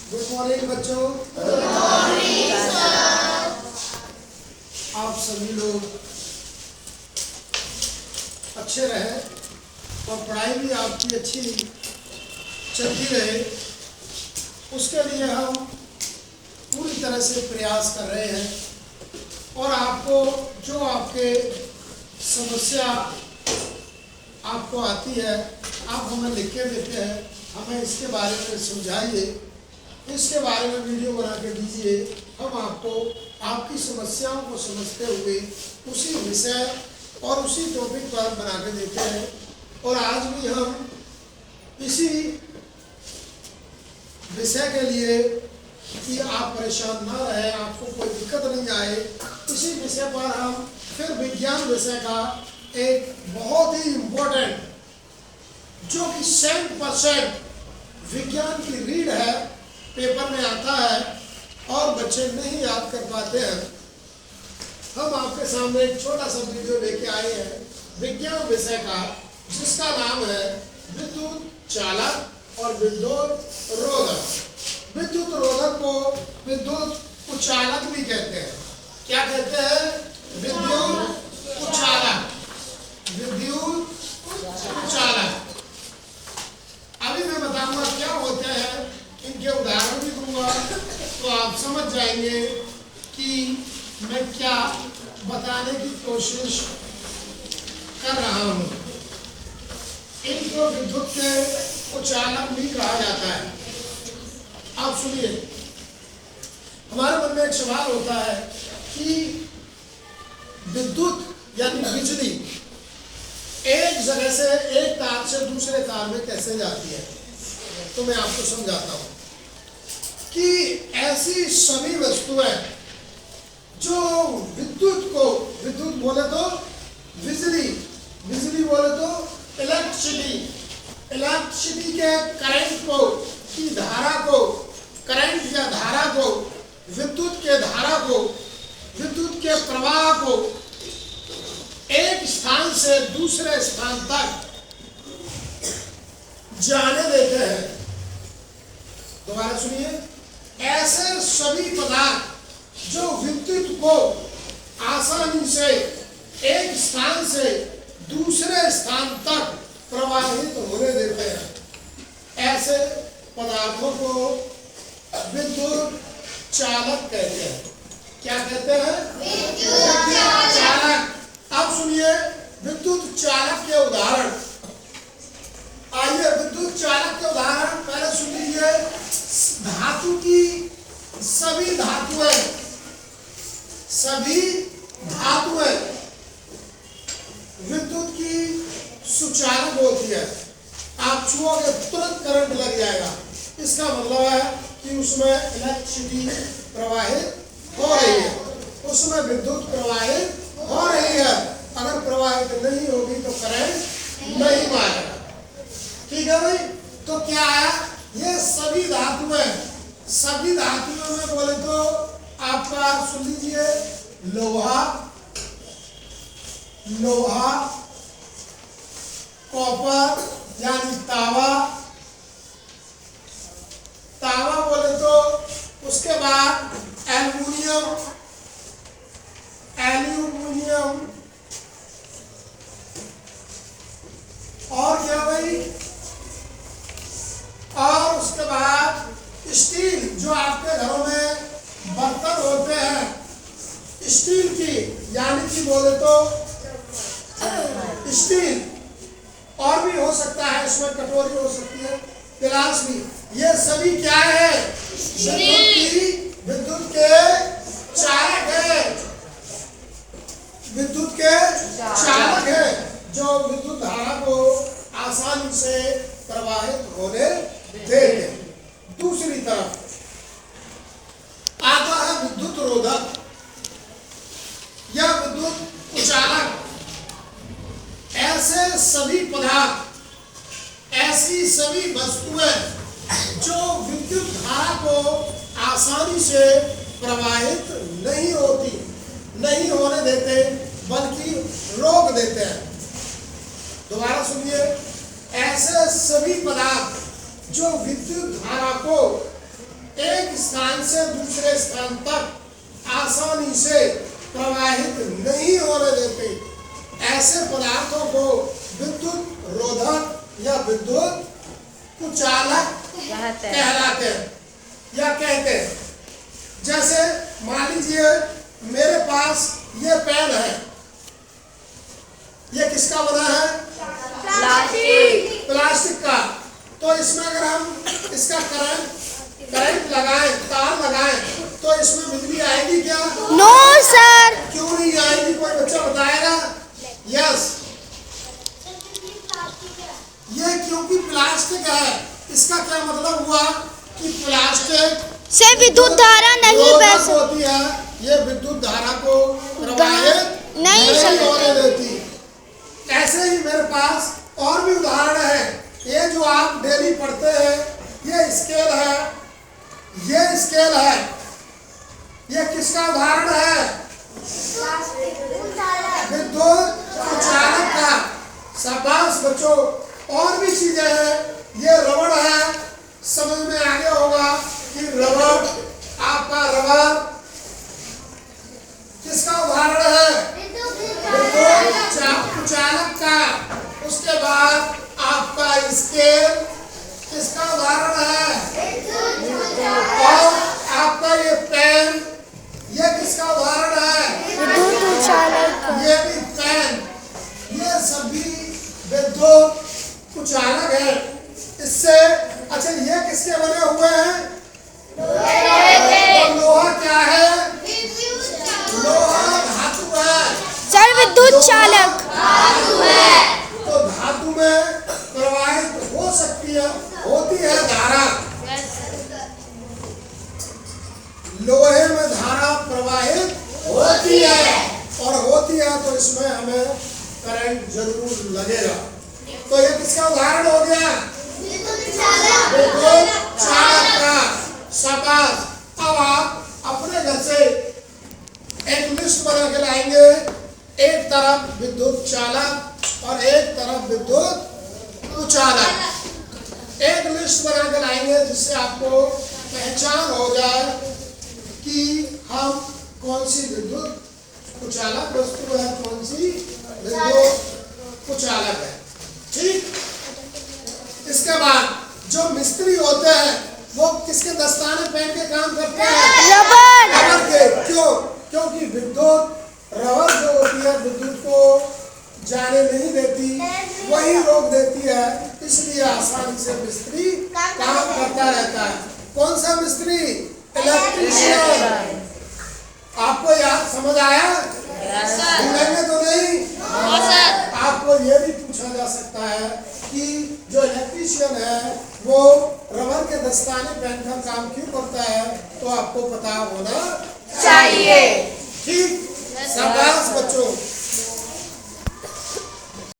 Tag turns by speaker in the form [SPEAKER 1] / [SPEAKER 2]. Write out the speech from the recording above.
[SPEAKER 1] Good morning बच्चों। आप सभी लोग अच्छे रहे और पढ़ाई भी आपकी अच्छी चलती रहे, उसके लिए हम पूरी तरह से प्रयास कर रहे हैं। और आपको जो आपके समस्या आपको आती है, आप हमें लिख के देते हैं, हमें इसके बारे में समझाइए, इसके बारे में वीडियो बना के दीजिए। हम आपको आपकी समस्याओं को समझते हुए उसी विषय और उसी टॉपिक पर बना के देते हैं। और आज भी हम इसी विषय के लिए कि आप परेशान ना रहे, आपको कोई दिक्कत नहीं आए, इसी विषय पर हम फिर विज्ञान विषय का एक बहुत ही इम्पोर्टेंट, जो कि 100% विज्ञान की रीड है, पेपर में आता है और बच्चे नहीं याद कर पाते हैं। हम आपके सामने एक छोटा सा वीडियो लेके आए हैं विज्ञान विषय का, जिसका नाम है विद्युत चालक और विद्युत रोधक। विद्युत रोधक को विद्युत कुचालक भी कहते हैं। क्या कहते हैं? विद्युत कुचालक, विद्युत कुचालक। अभी मैं बताऊंगा क्या होते हैं, इनके उदाहरण भी दूंगा, तो आप समझ जाएंगे कि मैं क्या बताने की कोशिश कर रहा हूं। इनको विद्युत के कुचालक भी कहा जाता है। आप सुनिए, हमारे मन में एक सवाल होता है कि विद्युत यानी बिजली एक जगह से, एक तार से दूसरे तार में कैसे जाती है। तो मैं आपको समझाता हूं कि ऐसी सभी वस्तुएं जो विद्युत को, विद्युत बोले तो बिजली, बिजली बोले तो इलेक्ट्रिसिटी, इलेक्ट्रिसिटी के करंट को, की धारा को, करंट या धारा को, विद्युत के धारा को, विद्युत के प्रवाह को एक स्थान से दूसरे स्थान तक जाने देते हैं। दोबारा सुनिए, ऐसे सभी पदार्थ जो विद्युत को आसानी से एक स्थान से दूसरे स्थान तक प्रवाहित होने देते हैं, ऐसे पदार्थों को विद्युत चालक कहते हैं। क्या कहते हैं? विद्युत चालक। अब सुनिए विद्युत चालक के उदाहरण। आइए विद्युत चालक के उदाहरण पहले सुन लीजिए। धातु की सभी धातुएं, सभी धातुएं विद्युत की सुचालक होती है। आप छुओगे तुरंत करंट लग जाएगा, इसका मतलब है कि उसमें इलेक्ट्रिसिटी प्रवाहित हो रही है, उसमें विद्युत प्रवाहित हो रही है। अगर प्रवाहित नहीं होगी तो करंट नहीं मारेगा। ठीक है भाई? तो क्या आया? ये सभी धातुएं, सभी धातुओं में बोले तो आपका सुन लीजिए, लोहा, लोहा, कॉपर यानी तावा, तावा बोले तो उसके बाद एल्युमिनियम, एल्युमिनियम, और क्या भाई, और उसके बाद स्टील, जो आपके घरों में बर्तन होते हैं स्टील की, यानी कि बोले तो स्टील, और भी हो सकता है, इसमें कटोरी हो सकती है, गिलास भी, ये सभी क्या है? विद्युत के चालक है, विद्युत के चालक है, जो विद्युत धारा को आसानी से प्रवाहित होने देते हैं। दूसरी तरफ आता है विद्युत रोधक या विद्युत कुचालक। ऐसे सभी पदार्थ, ऐसी सभी वस्तुएं जो विद्युत धारा को आसानी से प्रवाहित नहीं होती, नहीं होने देते, बल्कि रोक देते हैं। दोबारा सुनिए, ऐसे सभी पदार्थ जो विद्युत धारा को एक स्थान से दूसरे स्थान तक आसानी से प्रवाहित नहीं होने देते, ऐसे पदार्थों को विद्युत रोधक या विद्युत कुचालक कहलाते हैं या कहते हैं। जैसे मान लीजिए मेरे पास ये पेन है, ये किसका बना है? प्लास्टिक का। तो इसमें अगर हम इसका करंट लगाएं, तार लगाएं, तो इसमें बिजली आएगी क्या?
[SPEAKER 2] No sir.
[SPEAKER 1] क्यों नहीं आएगी? कोई बच्चा बताएगा? यस, ये क्योंकि प्लास्टिक है। इसका क्या मतलब हुआ कि प्लास्टिक
[SPEAKER 2] से विद्युत धारा नहीं बह सकती
[SPEAKER 1] होती है, ये विद्युत धारा को प्रवाहित नहीं होने देती। ऐसे ही मेरे पास और भी उदाहरण है। ये जो आप डेली पढ़ते हैं, ये स्केल है, ये स्केल है, ये किसका उदाहरण है? विद्युत कुचालक का। शाबाश बच्चों। और भी चीजें हैं, ये रबड़ है, समझ में आ गया होगा कि रबड़, आपका रबड़ किसका उदाहरण है? विद्युत कुचालक का। उसके बाद आपका स्केल किसका उदाहरण है? और आपका ये पेन, ये किसका उदाहरण है?
[SPEAKER 2] विद्युत कुचालक।
[SPEAKER 1] ये भी पेन, ये सभी विद्युत कुचालक है। इससे अच्छा, ये किसके बने हुए हैं? तो लोहा क्या है? लोहा धातु है।
[SPEAKER 2] सर विद्युत चालक
[SPEAKER 1] तो धातु में प्रवाहित हो सकती है, होती है धारा। लोहे में धारा प्रवाहित होती है, और होती है तो इसमें हमें करंट जरूर लगेगा। तो ये किसका उदाहरण हो गया? विद्युत चालक का। शाबाश। अब आप अपने घर से एक लिस्ट बना के लाएंगे, एक तरफ विद्युत चालक और एक तरफ विद्युत कुचालक। एक लिस्ट बना के लाएंगे जिससे आपको पहचान हो जाए कि हम कौन सी विद्युत कुचालक वस्तु है, कौन सी विद्युत कुचालक है। ठीक। इसके बाद जो मिस्त्री होते हैं वो किसके दस्ताने पहन के काम करते हैं? रबर के। क्यों? क्योंकि विद्युत रबर जो होती है विद्युत को जाने नहीं देती, वही रोक देती है, इसलिए आसानी से मिस्त्री काम करता रहता है। कौन सा मिस्त्री? इलेक्ट्रीशियन। आपको याद समझ आया? भूलेंगे तो नहीं? आपको ये भी पूछा जा सकता है कि जो इलेक्ट्रीशियन है वो रबर के दस्ताने पहनकर काम क्यों करता है, तो आपको पता होना चाहिए। ठीक। शाबाश बच्चों।